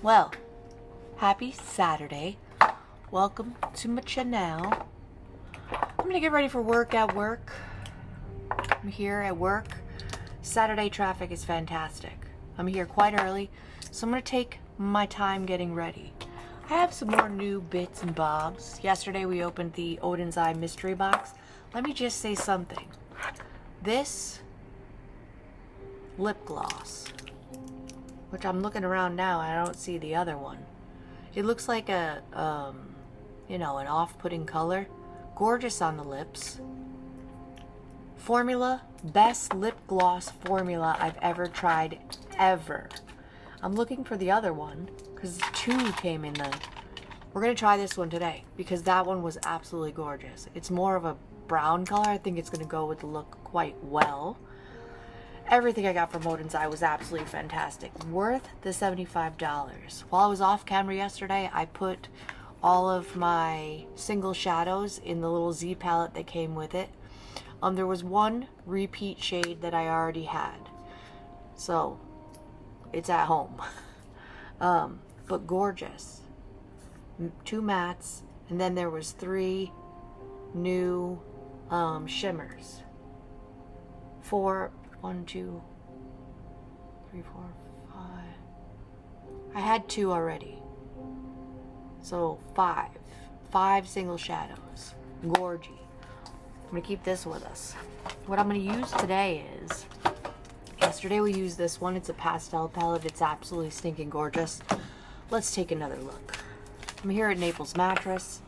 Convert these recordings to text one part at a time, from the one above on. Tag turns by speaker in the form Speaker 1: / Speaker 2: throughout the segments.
Speaker 1: Well, happy Saturday. Welcome to my channel. I'm gonna get ready for work at work. I'm here at work. Saturday traffic is fantastic. I'm here quite early, so I'm gonna take my time getting ready. I have some more new bits and bobs. Yesterday we opened the Oden'S mystery box. Let me just say something. This lip gloss, which I'm looking around now and I don't see the other one. It looks like a, an off-putting color. Gorgeous on the lips. Formula, best lip gloss formula I've ever tried, ever. I'm looking for the other one because two came in the... We're going to try this one today because that one was absolutely gorgeous. It's more of a brown color. I think it's going to go with the look quite well. Everything I got from Oden'S was absolutely fantastic. Worth the $75. While I was off camera yesterday, I put all of my single shadows in the little Z palette that came with it. There was one repeat shade that I already had. So, it's at home. But gorgeous. 2 mattes, and then there was 3 new shimmers. 1, 2, 3, 4, 5. I had 2 already. So 5 single shadows. Gorgy. I'm gonna keep this with us. What I'm gonna use today is, yesterday we used this one. It's a pastel palette. It's absolutely stinking gorgeous. Let's take another look. I'm here at Naples Mattress.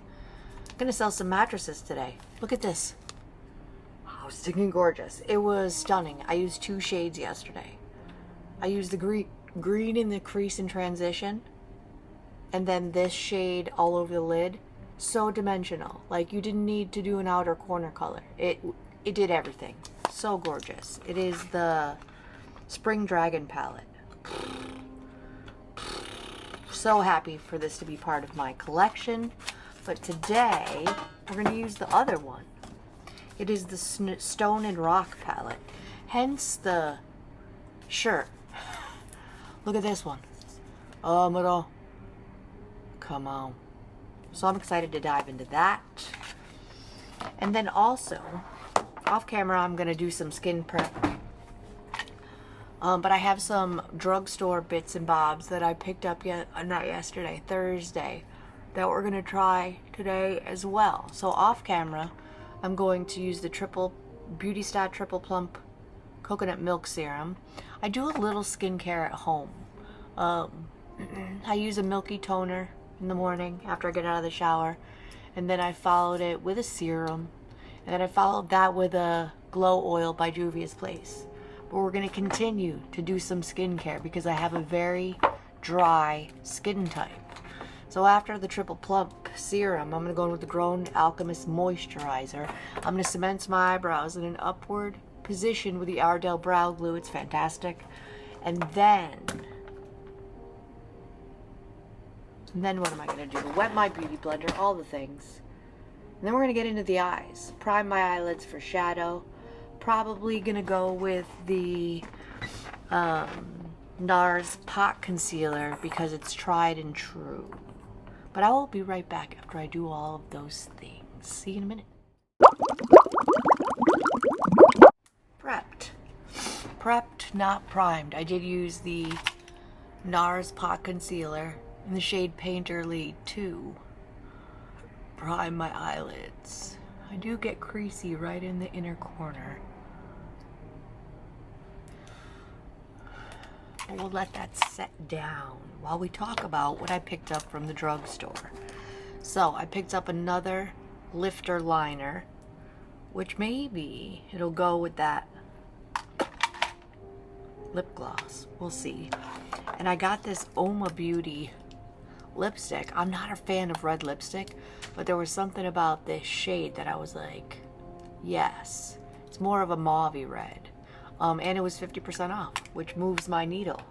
Speaker 1: I'm gonna sell some mattresses today. Look at this. Wow, stinking gorgeous. It was stunning. I used 2 shades yesterday. I used the green in the crease and transition, and then this shade all over the lid. So dimensional. Like, you didn't need to do an outer corner color. It did everything. So gorgeous. It is the Spring Dragon palette. So happy for this to be part of my collection. But today we're going to use the other one. It is the Stone and Rock palette. Hence the shirt. Look at this one. Come on. So I'm excited to dive into that. And then also, off camera, I'm going to do some skin prep. But I have some drugstore bits and bobs that I picked up Thursday, that we're going to try today as well. So off camera, I'm going to use the Beauty Stat Triple Plump Coconut Milk Serum. I do a little skincare at home. I use a milky toner in the morning after I get out of the shower, and then I followed it with a serum, and then I followed that with a glow oil by Juvia's Place. But we're going to continue to do some skincare because I have a very dry skin type. So after the Triple Plump Serum, I'm going to go in with the Grown Alchemist Moisturizer. I'm going to cement my eyebrows in an upward position with the Ardell Brow Glue. It's fantastic. And then what am I going to do? Wet my beauty blender, all the things. And then we're going to get into the eyes. Prime my eyelids for shadow. Probably going to go with the NARS Pot Concealer because it's tried and true. But I will be right back after I do all of those things. See you in a minute. Prepped, not primed. I did use the NARS Pot Concealer in the shade Painterly 2. Prime my eyelids. I do get creasy right in the inner corner. We'll let that set down while we talk about what I picked up from the drugstore. So I picked up another lifter liner, which maybe it'll go with that lip gloss. We'll see. And I got this Oma Beauty lipstick. I'm not a fan of red lipstick, but there was something about this shade that I was like, yes. It's more of a mauvey red. And it was 50% off, which moves my needle.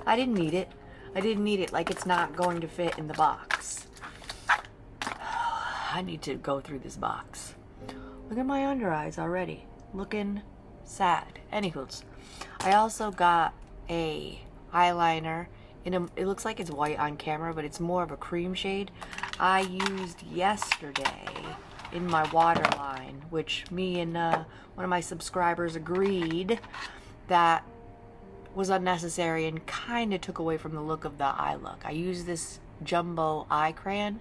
Speaker 1: I didn't need it. Like it's not going to fit in the box. I need to go through this box. Look at my under eyes already. Looking sad. Anywho's, I also got a eyeliner it looks like it's white on camera, but it's more of a cream shade. I used yesterday in my waterline, which me and one of my subscribers agreed that was unnecessary and kind of took away from the look of the eye look. I used this jumbo eye crayon.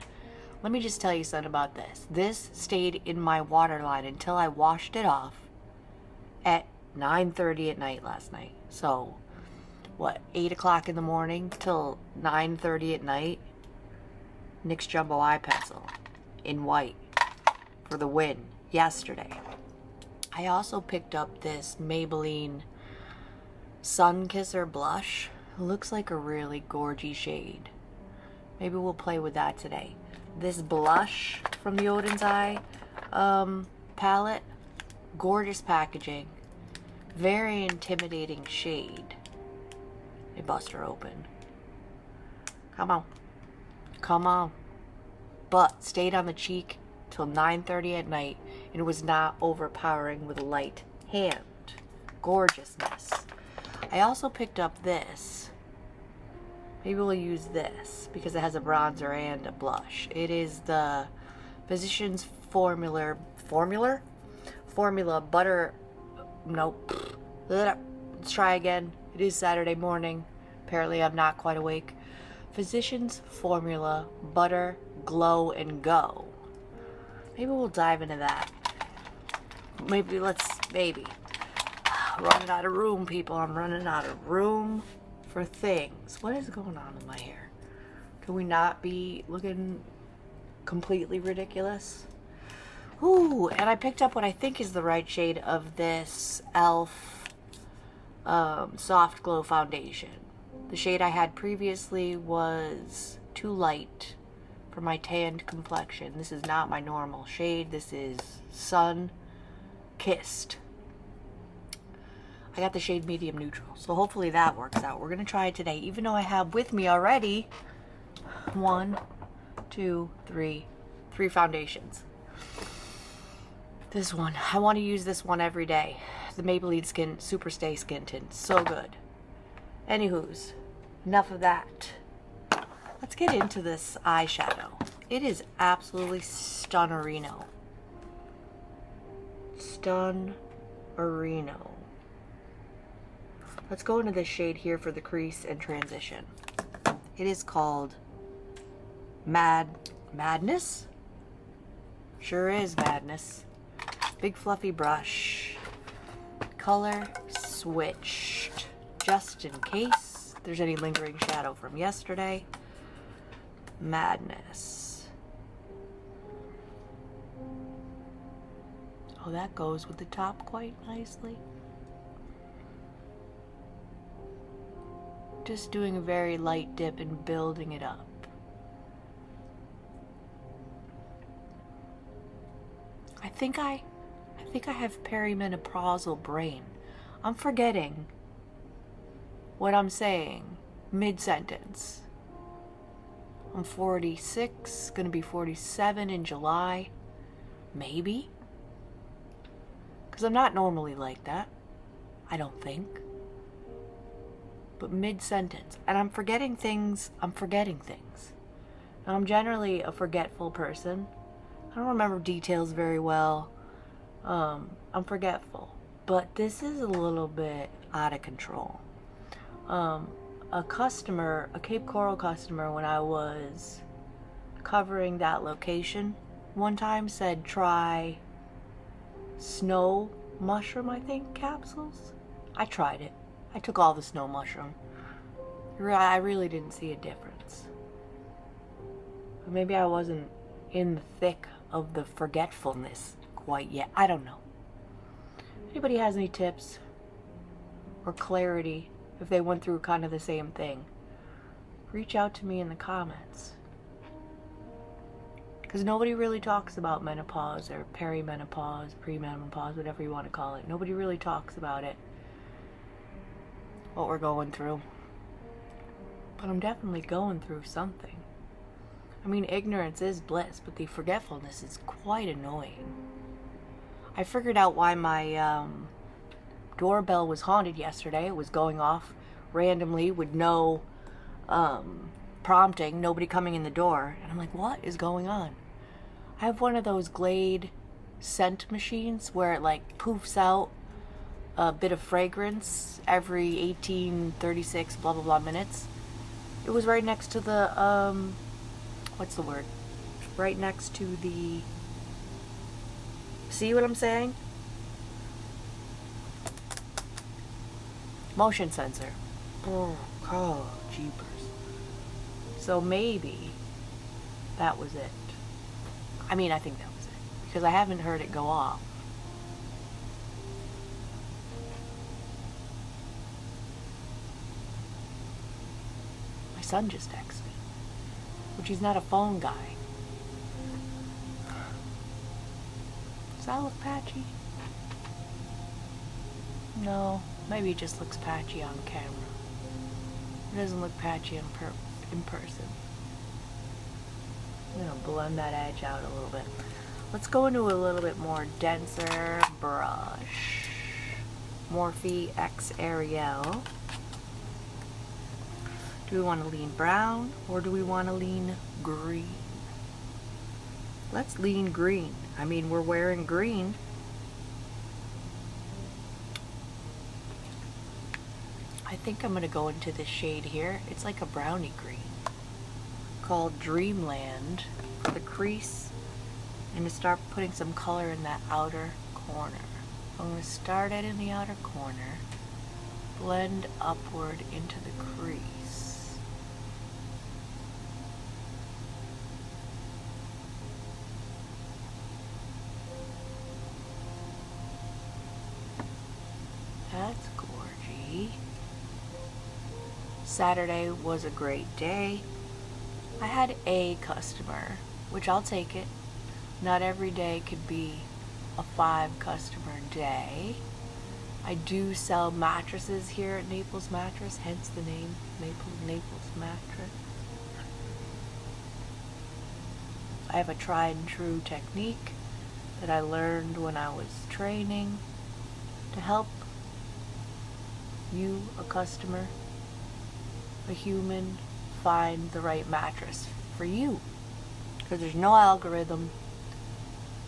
Speaker 1: Let me just tell you something about this. This stayed in my waterline until I washed it off at 9:30 at night last night. So, what, 8 o'clock in the morning till 9:30 at night? NYX Jumbo Eye Pencil in white for the win yesterday. I also picked up this Maybelline Sun Kisser blush. It looks like a really gorgy shade. Maybe we'll play with that today. This blush from the Oden'S Eye palette. Gorgeous packaging. Very intimidating shade. They bust her open. Come on. Come on. But stayed on the cheek till 9:30 at night and was not overpowering with a light hand. Gorgeousness. I also picked up this. Maybe we'll use this because it has a bronzer and a blush. It is the Physicians Formula Butter. Nope. Let's try again. It is Saturday morning. Apparently I'm not quite awake. Physicians Formula Butter Glow and Go. Maybe we'll dive into that. Maybe. Running out of room, people. I'm running out of room for things. What is going on with my hair? Can we not be looking completely ridiculous? Ooh, and I picked up what I think is the right shade of this e.l.f. Soft Glow Foundation. The shade I had previously was too light for my tanned complexion. This is not my normal shade. This is Sun Kissed. I got the shade medium neutral, so hopefully that works out. We're gonna try it today, even though I have with me already 1, 2, 3 foundations. This one, I want to use this one every day. The Maybelline Super Stay Skin Tint, so good. Anywho's, enough of that. Let's get into this eyeshadow. It is absolutely stunnerino. Stunnerino. Let's go into this shade here for the crease and transition. It is called Madness. Sure is Madness. Big fluffy brush. Color switched. Just in case there's any lingering shadow from yesterday. Madness. Oh, that goes with the top quite nicely. Just doing a very light dip and building it up. I think I have perimenopausal brain. I'm forgetting what I'm saying mid-sentence. I'm 46, gonna be 47 in July. Maybe? Because I'm not normally like that. I don't think. But mid-sentence. And I'm forgetting things. And I'm generally a forgetful person. I don't remember details very well. I'm forgetful. But this is a little bit out of control. A Cape Coral customer, when I was covering that location one time, said try snow mushroom, I think, capsules. I tried it. I took all the snow mushroom. I really didn't see a difference. But maybe I wasn't in the thick of the forgetfulness quite yet. I don't know. Anybody has any tips or clarity if they went through kind of the same thing, reach out to me in the comments. Because nobody really talks about menopause or perimenopause, premenopause, whatever you want to call it. Nobody really talks about it, what we're going through. But I'm definitely going through something. I mean, ignorance is bliss, but the forgetfulness is quite annoying. I figured out why my doorbell was haunted yesterday. It was going off randomly with no prompting, nobody coming in the door. And I'm like, what is going on? I have one of those Glade scent machines where it like poofs out a bit of fragrance every 1836 blah blah blah minutes. It was right next to the what's the word? Right next to the, see what I'm saying? Motion sensor. Oh, jeepers. So maybe that was it. I mean, I think that was it. Because I haven't heard it go off. My son just texted me. Which he's not a phone guy. Does that look patchy? No. Maybe it just looks patchy on camera. It doesn't look patchy in person. I'm going to blend that edge out a little bit. Let's go into a little bit more denser brush. Morphe X Ariel. Do we want to lean brown or do we want to lean green? Let's lean green. I mean, we're wearing green. I think I'm going to go into this shade here. It's like a brownie green called Dreamland for the crease and to start putting some color in that outer corner. I'm going to start it in the outer corner, blend upward into the crease. That's gorgy. Saturday was a great day. I had a customer, which I'll take it. Not every day could be a 5 customer day. I do sell mattresses here at Naples Mattress, hence the name Naples Mattress. I have a tried and true technique that I learned when I was training to help you, a customer, a human, find the right mattress for you. Because there's no algorithm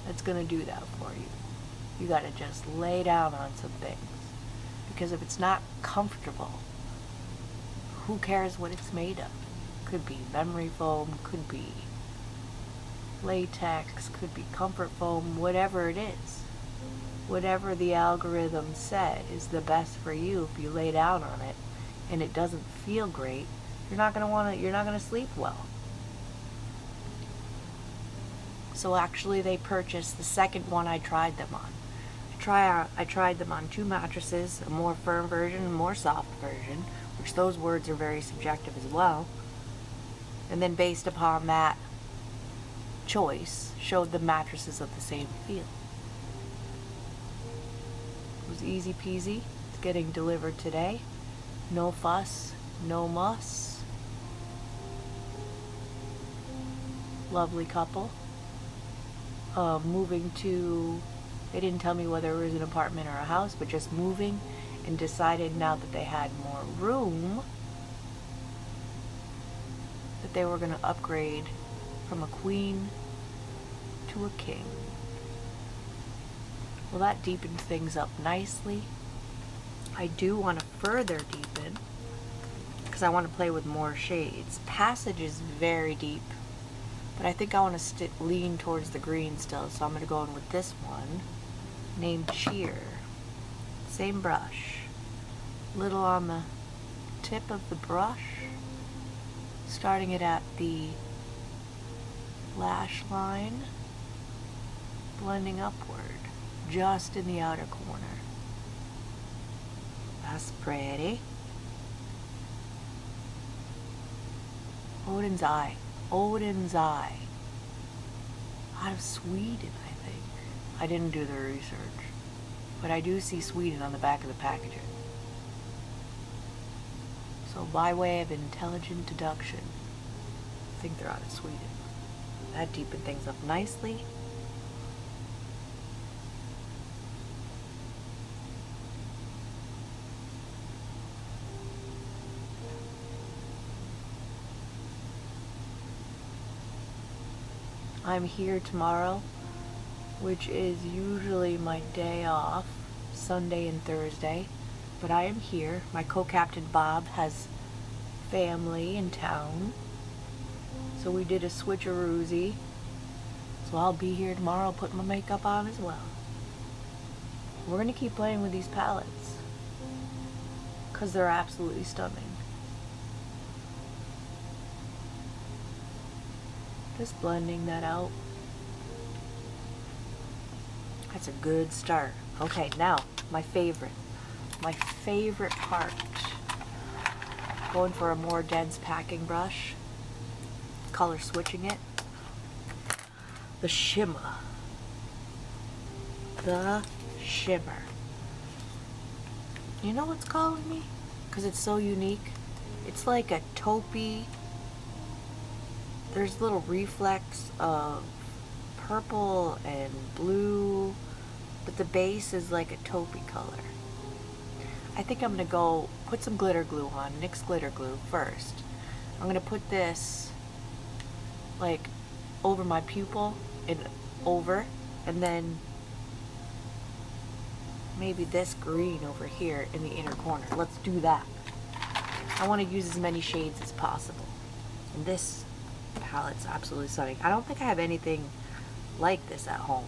Speaker 1: that's going to do that for you. You got to just lay down on some things. Because if it's not comfortable, who cares what it's made of? Could be memory foam, could be latex, could be comfort foam, whatever it is. Whatever the algorithm said is the best for you if you lay down on it and it doesn't feel great, you're not going to sleep well. So actually they purchased the second one I tried them on. I tried them on 2 mattresses, a more firm version and a more soft version, which those words are very subjective as well. And then based upon that choice, showed the mattresses of the same feel. It was easy peasy. It's getting delivered today. No fuss, no muss. Lovely couple. Moving to, they didn't tell me whether it was an apartment or a house, but just moving, and decided now that they had more room that they were going to upgrade from a queen to a king. Well, that deepened things up nicely. I do want to further deepen because I want to play with more shades. Passage is very deep, but I think I want to lean towards the green still, so I'm going to go in with this one named Cheer. Same brush. Little on the tip of the brush, starting it at the lash line, blending upward just in the outer corner. That's pretty. Oden'S Eye. Oden'S Eye. Out of Sweden, I think. I didn't do the research, but I do see Sweden on the back of the packaging. So by way of intelligent deduction, I think they're out of Sweden. That deepened things up nicely. I'm here tomorrow, which is usually my day off, Sunday and Thursday. But I am here. My co-captain Bob has family in town, so we did a switcheroozy. So I'll be here tomorrow putting my makeup on as well. We're gonna keep playing with these palettes because they're absolutely stunning. Just blending that out. That's a good start. Okay, now my favorite part. Going for a more dense packing brush. Color switching it. The shimmer. The shimmer. You know what's calling me? Because it's so unique. It's like a taupey. There's little reflex of purple and blue, but the base is like a taupey color. I think I'm gonna go put some glitter glue on, NYX glitter glue first. I'm gonna put this like over my pupil and then maybe this green over here in the inner corner. Let's do that. I want to use as many shades as possible. And this palette's absolutely stunning. I don't think I have anything like this at home,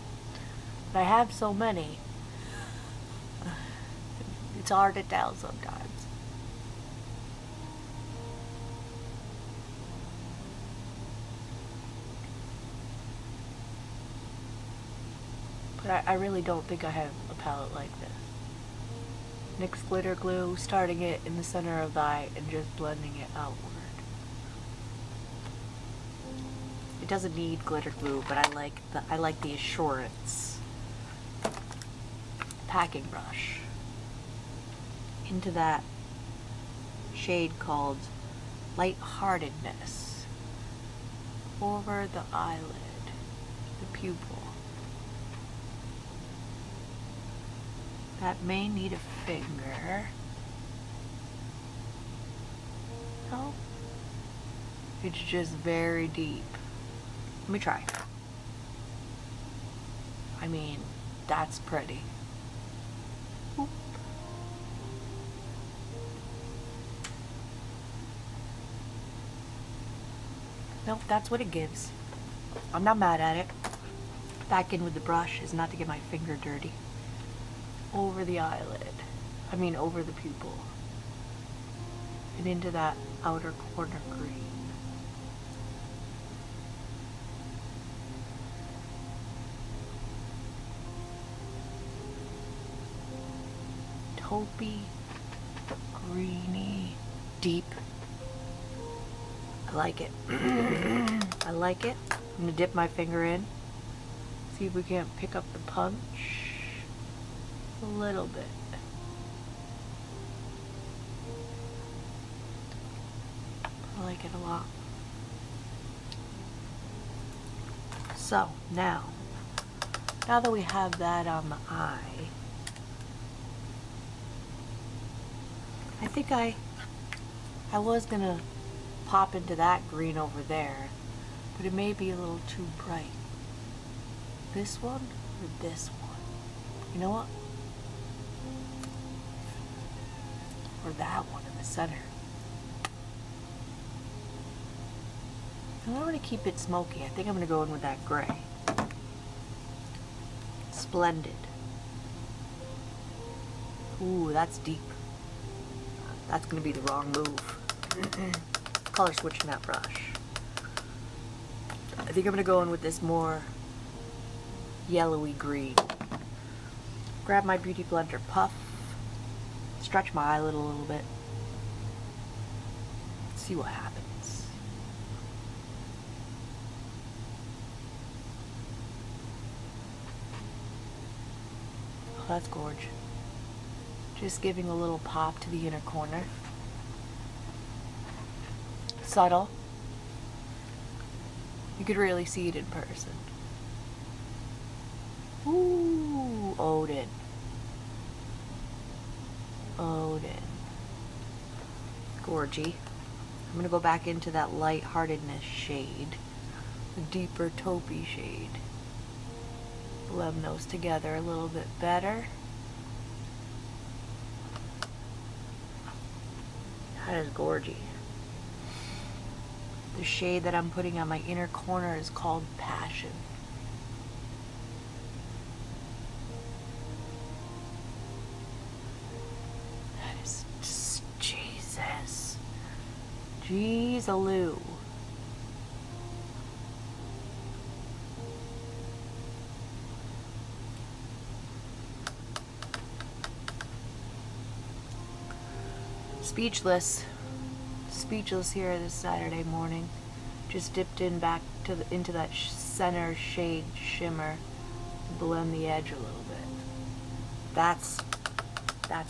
Speaker 1: but I have so many. It's hard to tell sometimes. But I really don't think I have a palette like this. NYX glitter glue, starting it in the center of the eye and just blending it outward. It doesn't need glitter glue, but I like the assurance. Packing brush into that shade called Lightheartedness over the eyelid, the pupil. That may need a finger. No, it's just very deep. Let me try. I mean, that's pretty. Oop. Nope, that's what it gives. I'm not mad at it. Back in with the brush is not to get my finger dirty. Over the eyelid. I mean over the pupil. And into that outer corner green. Taupey, greeny, deep. I like it. I like it. I'm gonna dip my finger in. See if we can't pick up the punch. A little bit. I like it a lot. So now that we have that on the eye, I think I was gonna pop into that green over there, but it may be a little too bright. This one or this one? You know what? Or that one in the center. I'm going to keep it smoky. I think I'm going to go in with that gray. Splendid. Ooh, that's deep. That's going to be the wrong move. Color switching that brush. I think I'm going to go in with this more yellowy green. Grab my Beauty Blender Puff. Stretch my eyelid a little bit. See what happens. Oh, that's gorgeous. Just giving a little pop to the inner corner. Subtle. You could really see it in person. Ooh, Oden. Gorgy. I'm going to go back into that lightheartedness shade. a deeper taupey shade. Blend those together a little bit better. That is gorgy. The shade that I'm putting on my inner corner is called Passion. That is just Jesus. Jeez-a-loo. Speechless here this Saturday morning. Just dipped in back to into that center shade shimmer, blend the edge a little bit. That's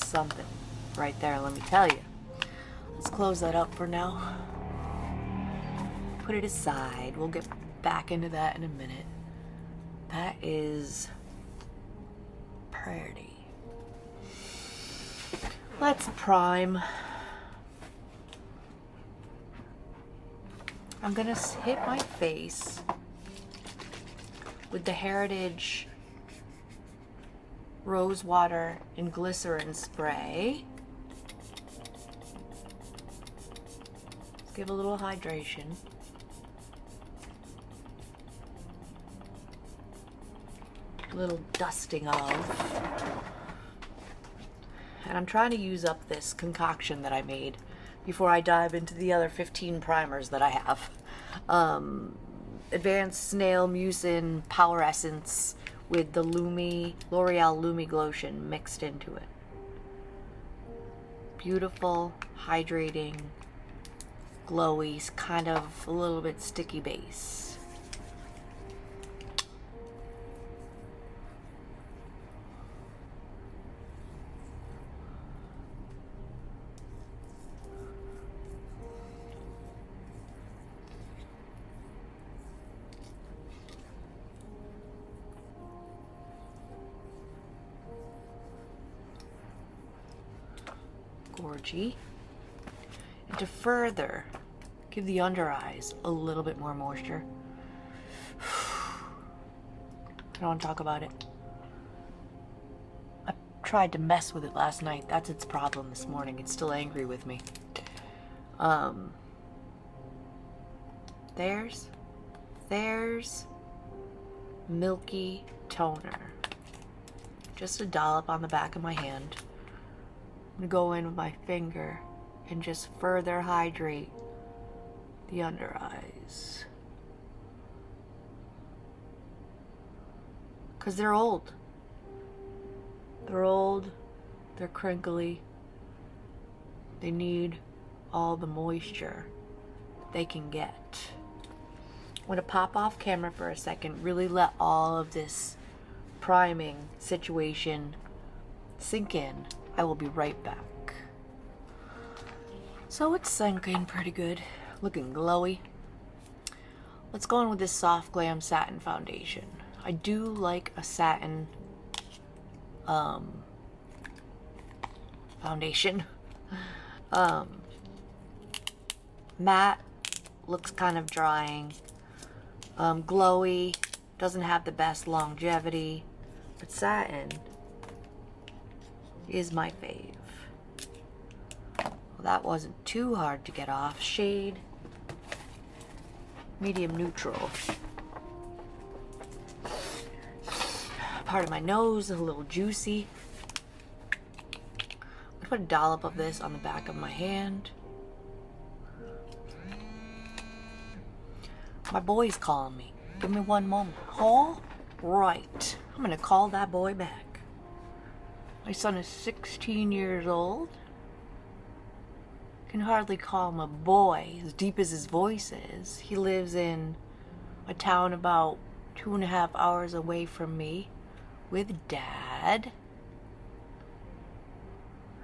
Speaker 1: something right there, let me tell you. Let's close that up for now. Put it aside. We'll get back into that in a minute. That is pretty. Let's prime. I'm gonna hit my face with the Heritage Rose Water and Glycerin Spray. Let's give a little hydration. A little dusting of. And I'm trying to use up this concoction that I made before I dive into the other 15 primers that I have. Advanced Snail Mucin Power Essence with the L'Oreal Lumi Glotion mixed into it. Beautiful, hydrating, glowy, kind of a little bit sticky base. Gorgy. And to further give the under eyes a little bit more moisture, I don't want to talk about it. I tried to mess with it last night. That's its problem this morning. It's still angry with me. There's Milky Toner. Just a dollop on the back of my hand. I'm gonna go in with my finger and just further hydrate the under eyes. Because they're old. They're old, they're crinkly, they need all the moisture they can get. I'm gonna pop off camera for a second, really let all of this priming situation sink in. I will be right back. So it's sunk in pretty good, looking glowy. Let's go in with this Soft Glam Satin Foundation. I do like a satin foundation. Matte, looks kind of drying. Glowy, doesn't have the best longevity, but satin is my fave. Well, that wasn't too hard to get off. Shade medium neutral. Part of my nose is a little juicy. I'm gonna put a dollop of this on the back of my hand. My boy's calling me. Give me one moment. All right. I'm gonna call that boy back. My son is 16 years old. Can hardly call him a boy, as deep as his voice is. He lives in a town about 2.5 hours away from me with Dad.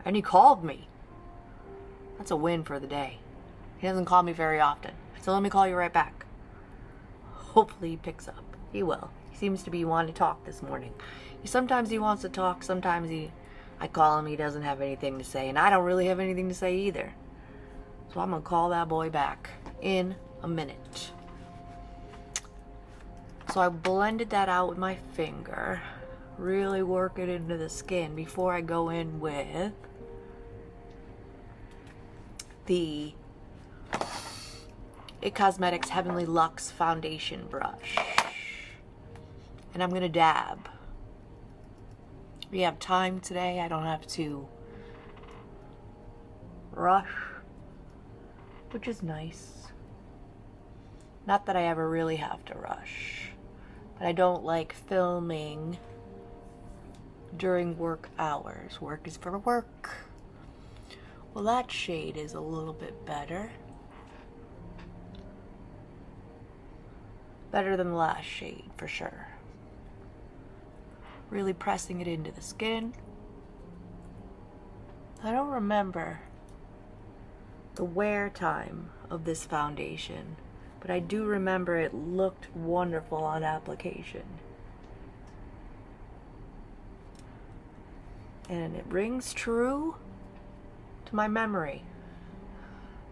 Speaker 1: And he called me. That's a win for the day. He doesn't call me very often. So let me call you right back. Hopefully he picks up. He will. He seems to be wanting to talk this morning. Sometimes he wants to talk, sometimes I call him, he doesn't have anything to say, and I don't really have anything to say either. So I'm gonna call that boy back in a minute. So I blended that out with my finger. Really work it into the skin before I go in with the IT Cosmetics Heavenly Luxe Foundation brush. And I'm gonna dab. We have time today. I don't have to rush, which is nice. Not that I ever really have to rush, but I don't like filming during work hours. Work is for work. Well, that shade is a little bit better. Better than the last shade, for sure. Really pressing it into the skin. I don't remember the wear time of this foundation, but I do remember it looked wonderful on application. And it rings true to my memory.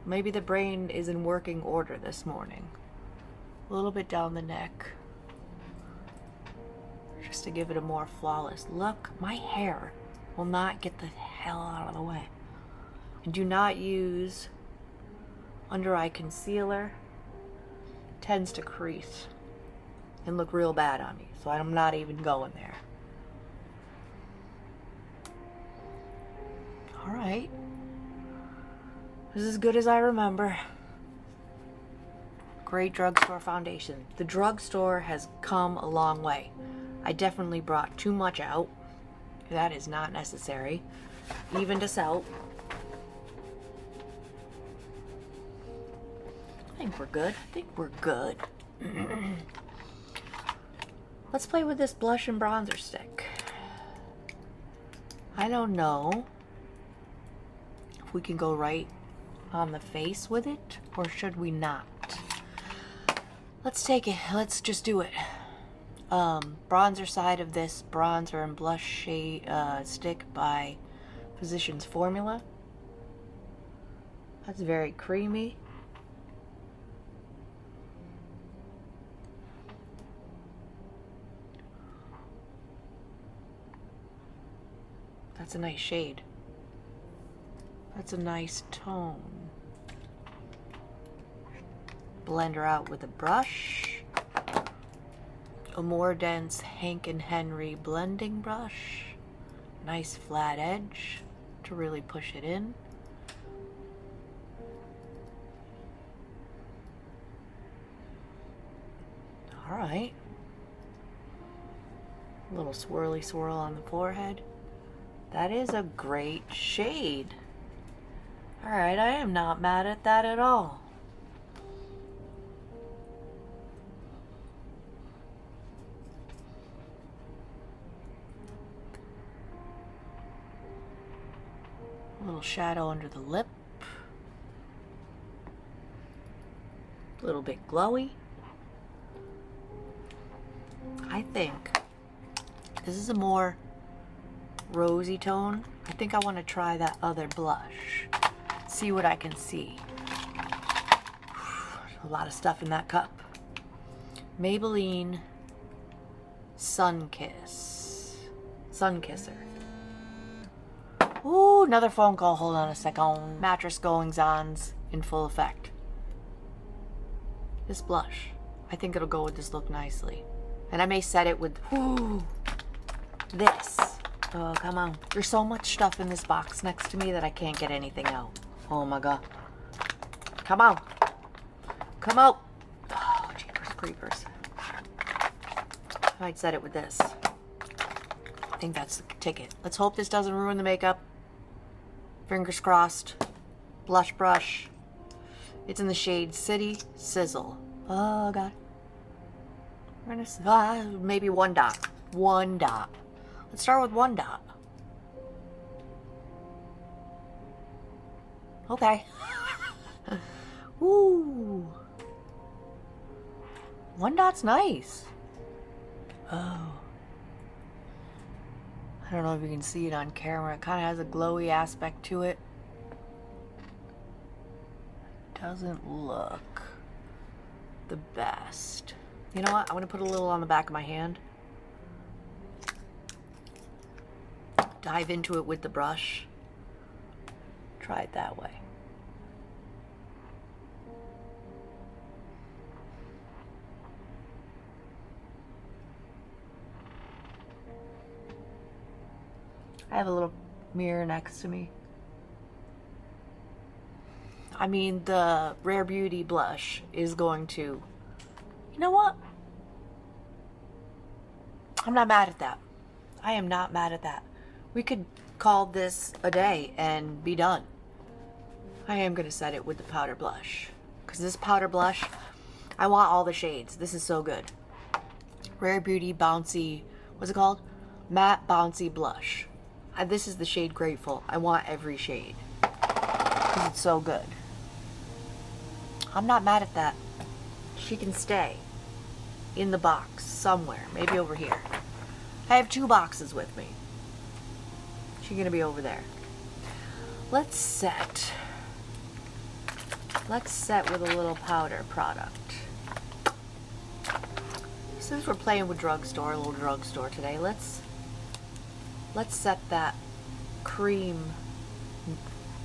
Speaker 1: Maybe the brain is in working order this morning. A little bit down the neck, just to give it a more flawless look. My hair will not get the hell out of the way. And do not use under eye concealer. It tends to crease and look real bad on me, so I'm not even going there. All right, this is as good as I remember. Great drugstore foundation. The drugstore has come a long way. I definitely brought too much out. That is not necessary. Even to sell. I think we're good. I think we're good. Let's play with this blush and bronzer stick. I don't know if we can go right on the face with it, or should we not? Let's take it. Let's just do it. Bronzer side of this bronzer and blush shade stick by Physicians Formula. That's very creamy. That's a nice shade. That's a nice tone. Blend her out with a brush. A more dense Hank and Henry blending brush. Nice flat edge to really push it in. All right. A little swirly swirl on the forehead. That is a great shade. All right, I am not mad at that at all. A little shadow under the lip. A little bit glowy. I think this is a more rosy tone. I think I want to try that other blush. See what I can see. A lot of stuff in that cup. Maybelline Sun Kisser. Ooh, another phone call. Hold on a second. Mattress goings-ons in full effect. This blush, I think it'll go with this look nicely. And I may set it with this. Oh, come on. There's so much stuff in this box next to me that I can't get anything out. Oh my god. Come on. Come out. Oh, jeepers creepers. I'd set it with this. I think that's the ticket. Let's hope this doesn't ruin the makeup. Fingers crossed. Blush brush. It's in the shade City Sizzle. Oh god. We're gonna maybe one dot. One dot. Let's start with one dot. Okay. Ooh. One dot's nice. Oh. I don't know if you can see it on camera. It kind of has a glowy aspect to it. Doesn't look the best. You know what? I'm going to put a little on the back of my hand. Dive into it with the brush. Try it that way. I have a little mirror next to me. I mean, the Rare Beauty blush is going to... You know what? I'm not mad at that. I am not mad at that. We could call this a day and be done. I am going to set it with the powder blush. Because this powder blush, I want all the shades. This is so good. Rare Beauty Bouncy... What's it called? Matte Bouncy Blush. This is the shade Grateful. I want every shade. Because it's so good. I'm not mad at that. She can stay in the box somewhere. Maybe over here. I have 2 boxes with me. She's gonna be over there. Let's set with a little powder product. Since we're playing with Drugstore, a little Drugstore today, let's set that cream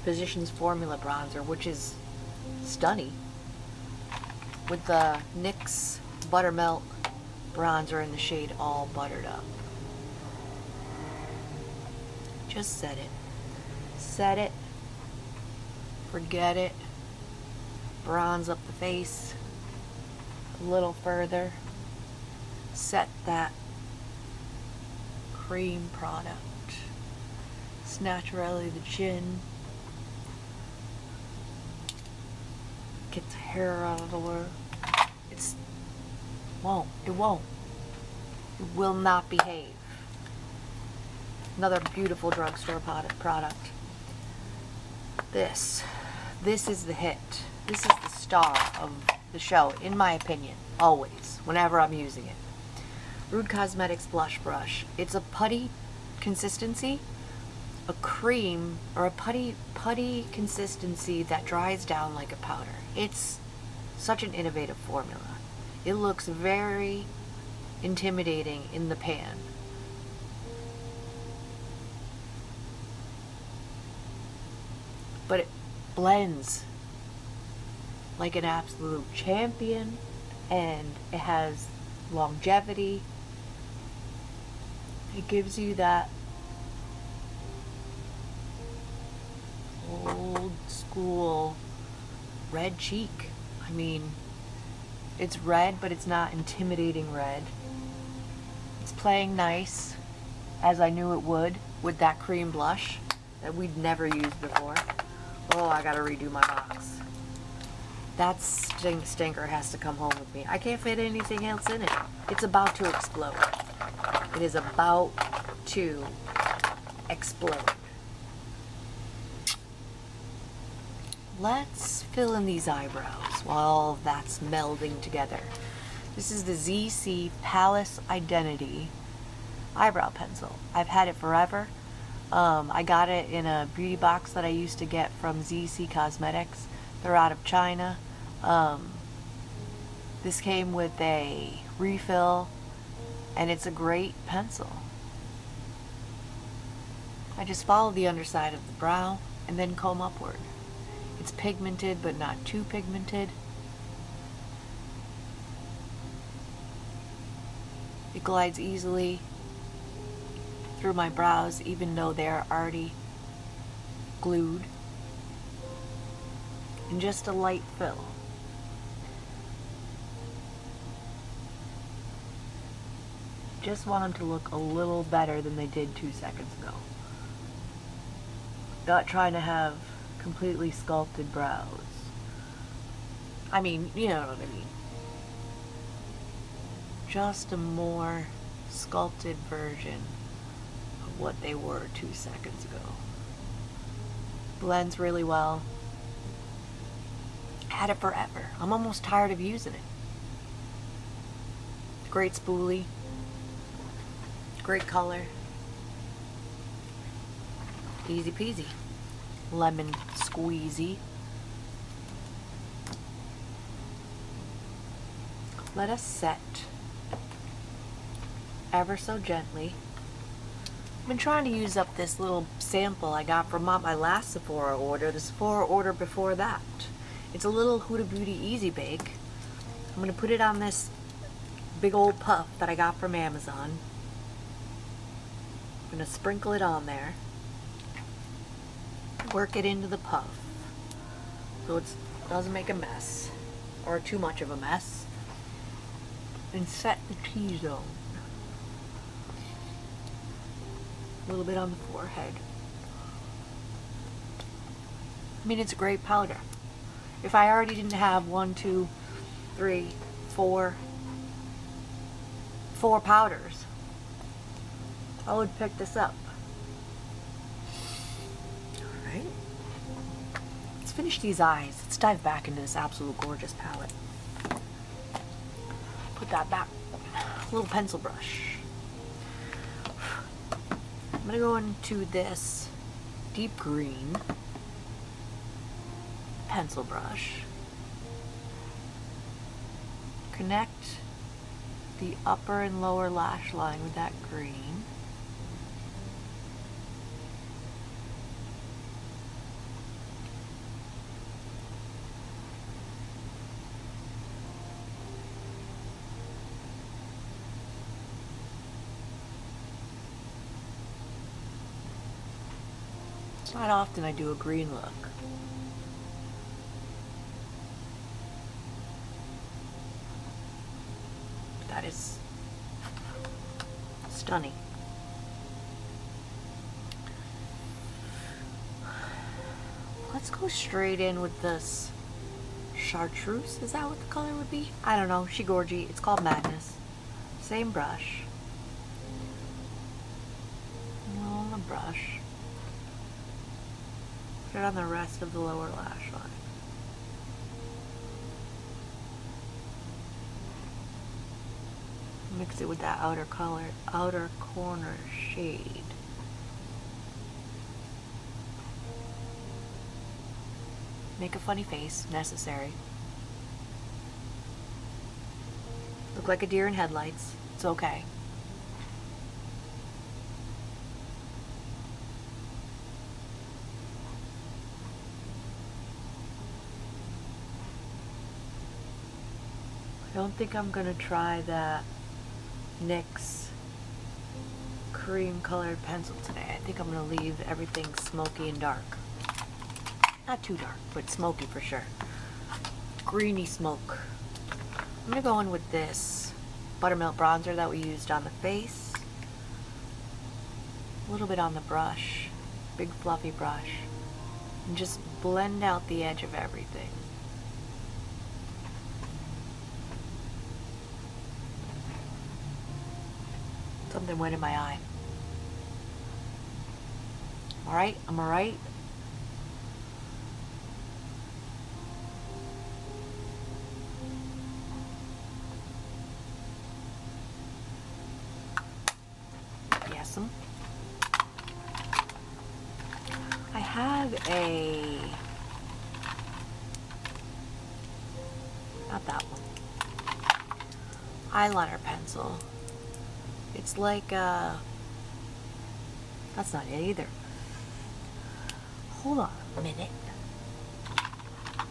Speaker 1: Physicians Formula bronzer, which is stunning, with the NYX Buttermilk bronzer in the shade All Buttered Up. Just set it. Set it. Forget it. Bronze up the face a little further. Set that cream product. Snatch really the chin. Get the hair out of the way. It won't. It will not behave. Another beautiful Drugstore product. This is the hit. This is the star of the show, in my opinion, always, whenever I'm using it. Rude Cosmetics Blush Brush. It's a putty consistency, a cream, or a putty consistency that dries down like a powder. It's such an innovative formula. It looks very intimidating in the pan. But it blends like an absolute champion, and it has longevity. It gives you that old school red cheek. I mean, it's red, but it's not intimidating red. It's playing nice, as I knew it would, with that cream blush that we'd never used before. Oh, I gotta redo my box. That stinker has to come home with me. I can't fit anything else in it. It's about to explode. It is about to explode. Let's fill in these eyebrows while that's melding together. This is the ZC Palace Identity eyebrow pencil. I've had it forever. I got it in a beauty box that I used to get from ZC Cosmetics. They're out of China. This came with a refill, and it's a great pencil. I just follow the underside of the brow and then comb upward. It's pigmented, but not too pigmented. It glides easily through my brows, even though they're already glued. And just a light fill. Just want them to look a little better than they did 2 seconds ago. Not trying to have completely sculpted brows. I mean, you know what I mean. Just a more sculpted version of what they were 2 seconds ago. Blends really well. Had it forever. I'm almost tired of using it. Great spoolie. Great color. Easy peasy. Lemon squeezy. let us set ever so gently. I've been trying to use up this little sample I got from my last Sephora order, the Sephora order before that. It's a little Huda Beauty Easy Bake. I'm going to put it on this big old puff that I got from Amazon. I'm going to sprinkle it on there. Work it into the puff so it doesn't make a mess or too much of a mess. And set the T-zone. A little bit on the forehead. I mean, it's a great powder. If I already didn't have 4 powders, I would pick this up. Alright. Let's finish these eyes. Let's dive back into this absolute gorgeous palette. Put that back. A little pencil brush. I'm going to go into this deep green pencil brush. Connect the upper and lower lash line with that green. It's not often I do a green look. But that is stunning. Let's go straight in with this chartreuse. Is that what the color would be? I don't know. She gorgy. It's called Madness. Same brush. On the brush. Put it on the rest of the lower lash line. Mix it with that outer corner shade. Make a funny face, necessary. Look like a deer in headlights. It's okay. I don't think I'm gonna try that NYX cream colored pencil today. I think I'm gonna leave everything smoky and dark. Not too dark, but smoky for sure. Greeny smoke. I'm gonna go in with this buttermilk bronzer that we used on the face. A little bit on the brush, big fluffy brush, and just blend out the edge of everything. Something went in my eye. Alright, I'm alright. Yes'm. I have a... not that one. Eyeliner pencil. It's like that's not it either. Hold on a minute.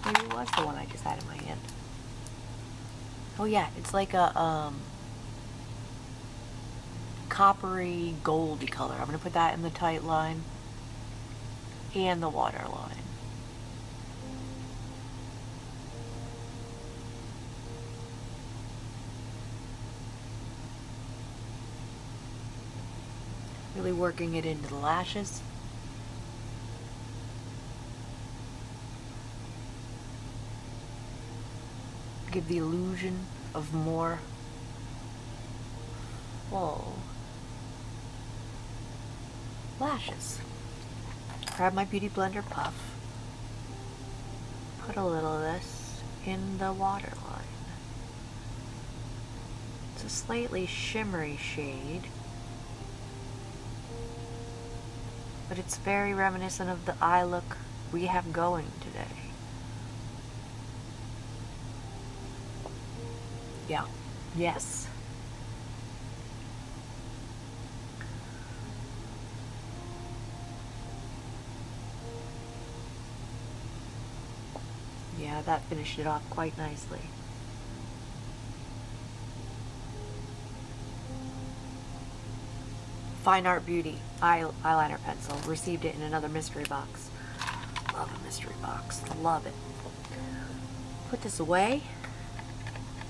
Speaker 1: Maybe it was the one I just had in my hand. Oh yeah, it's like a coppery goldy color. I'm gonna put that in the tight line and the water line. Really working it into the lashes. Give the illusion of more full lashes. Grab my Beauty Blender puff. Put a little of this in the water line. It's a slightly shimmery shade, but it's very reminiscent of the eye look we have going today. Yeah. Yes. Yeah, that finished it off quite nicely. Fine Art Beauty eyeliner pencil. Received it in another mystery box. Love a mystery box. Love it. Put this away.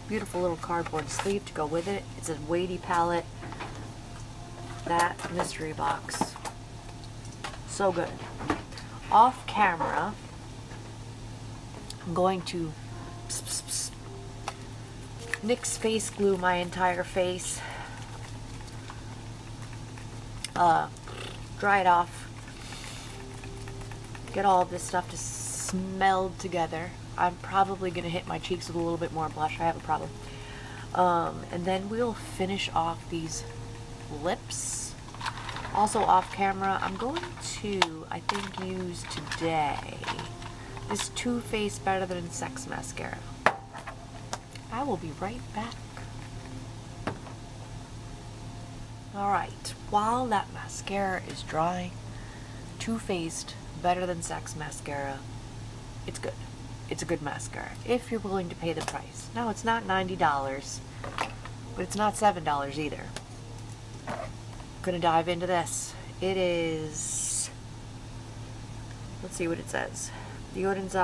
Speaker 1: Beautiful little cardboard sleeve to go with it. It's a weighty palette. That mystery box. So good. Off camera, I'm going to NYX face glue my entire face. Dry it off. Get all of this stuff to smell together. I'm probably going to hit my cheeks with a little bit more blush. I have a problem. And then we'll finish off these lips. Also off camera, I'm going to, I think, use today this Too Faced Better Than Sex mascara. I will be right back. Alright, while that mascara is drying, Too Faced Better Than Sex mascara, it's good. It's a good mascara, if you're willing to pay the price. Now, it's not $90, but it's not $7 either. Gonna dive into this. It is, let's see what it says. The Oden'S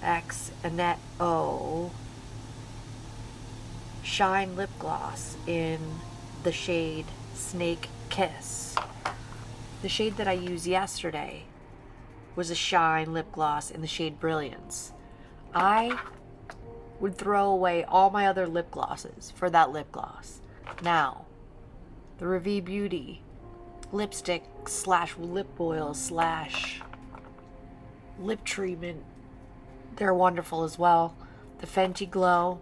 Speaker 1: X Annette O Shine Lip Gloss in the shade Snake Kiss. The shade that I used yesterday was a Shine lip gloss in the shade Brilliance. I would throw away all my other lip glosses for that lip gloss. Now, the Revie Beauty lipstick slash lip oil slash lip treatment, they're wonderful as well. The Fenty Glow,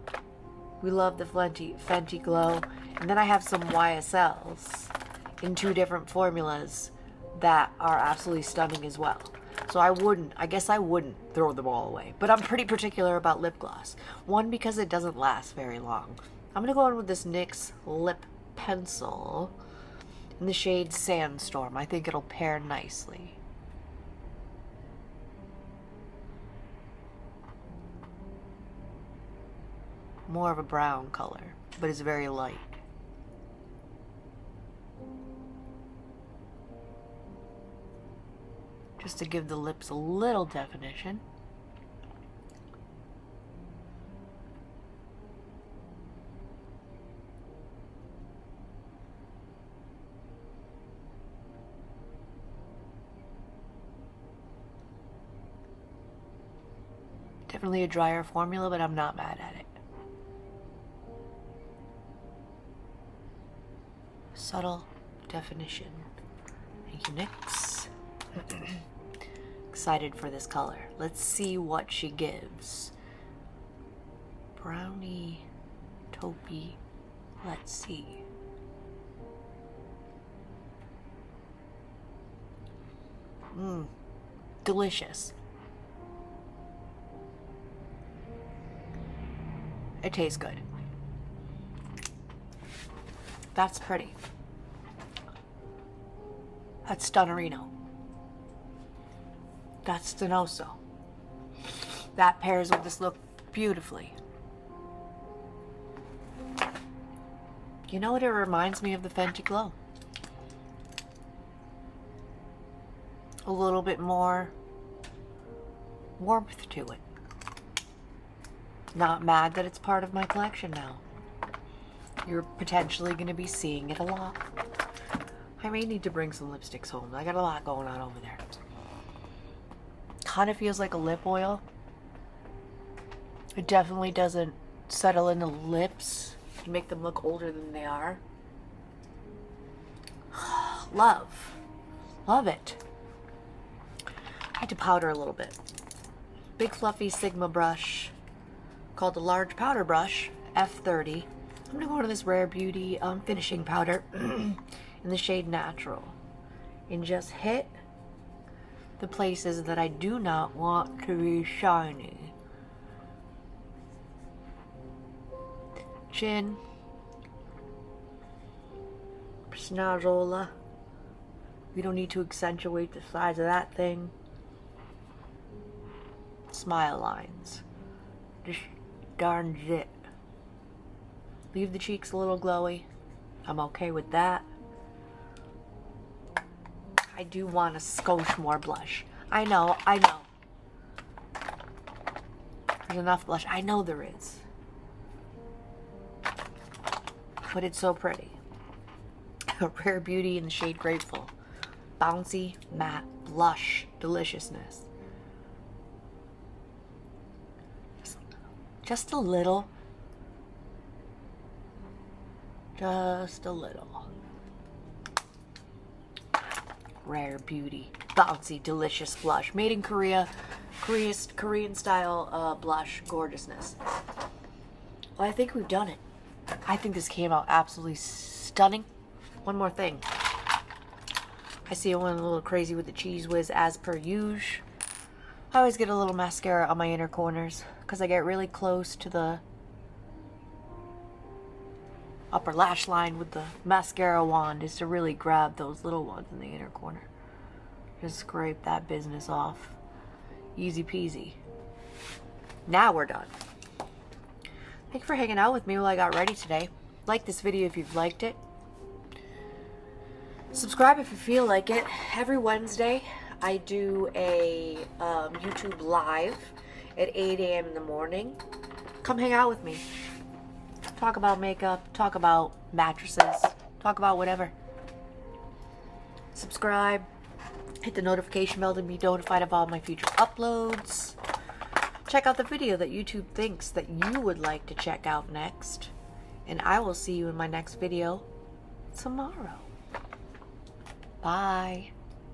Speaker 1: we love the Fenty Glow. And then I have some YSLs in 2 different formulas that are absolutely stunning as well. So I guess I wouldn't throw them all away. But I'm pretty particular about lip gloss. One, because it doesn't last very long. I'm going to go in with this NYX lip pencil in the shade Sandstorm. I think it'll pair nicely. More of a brown color, but it's very light. Just to give the lips a little definition. Definitely a drier formula, but I'm not mad at it. Subtle definition. Thank you, NYX. Excited for this color. Let's see what she gives. Brownie, taupey. Let's see. Delicious. It tastes good. That's pretty. That's Stunnerino. That's Stenoso. That pairs with this look beautifully. You know what? It reminds me of the Fenty Glow. A little bit more warmth to it. Not mad that it's part of my collection now. You're potentially going to be seeing it a lot. I may need to bring some lipsticks home. I got a lot going on over there. Kind of feels like a lip oil. It definitely doesn't settle in the lips and make them look older than they are. Love. Love it. I had to powder a little bit. Big fluffy Sigma brush called the Large Powder Brush, F30. I'm going to go to this Rare Beauty finishing powder in the shade Natural and just hit the places that I do not want to be shiny. Chin. Snazzola. We don't need to accentuate the size of that thing. Smile lines. Just darn it. Leave the cheeks a little glowy. I'm okay with that. I do want a skosh more blush. I know. There's enough blush. I know there is. But it's so pretty. Rare Beauty in the shade Grateful. Bouncy, matte, blush, deliciousness. Just a little. Just a little. Rare Beauty. Bouncy, delicious blush. Made in Korea. Korean style blush. Gorgeousness. Well, I think we've done it. I think this came out absolutely stunning. One more thing. I see I went a little crazy with the Cheese Whiz as per usual. I always get a little mascara on my inner corners because I get really close to the upper lash line with the mascara wand, is to really grab those little ones in the inner corner. Just scrape that business off. Easy peasy. Now we're done. Thank you for hanging out with me while I got ready today. Like this video if you've liked it. Subscribe if you feel like it. Every Wednesday I do a YouTube live at 8 a.m. in the morning. Come hang out with me. Talk about makeup, talk about mattresses, talk about whatever. Subscribe, hit the notification bell to be notified of all my future uploads. Check out the video that YouTube thinks that you would like to check out next. And I will see you in my next video tomorrow. Bye.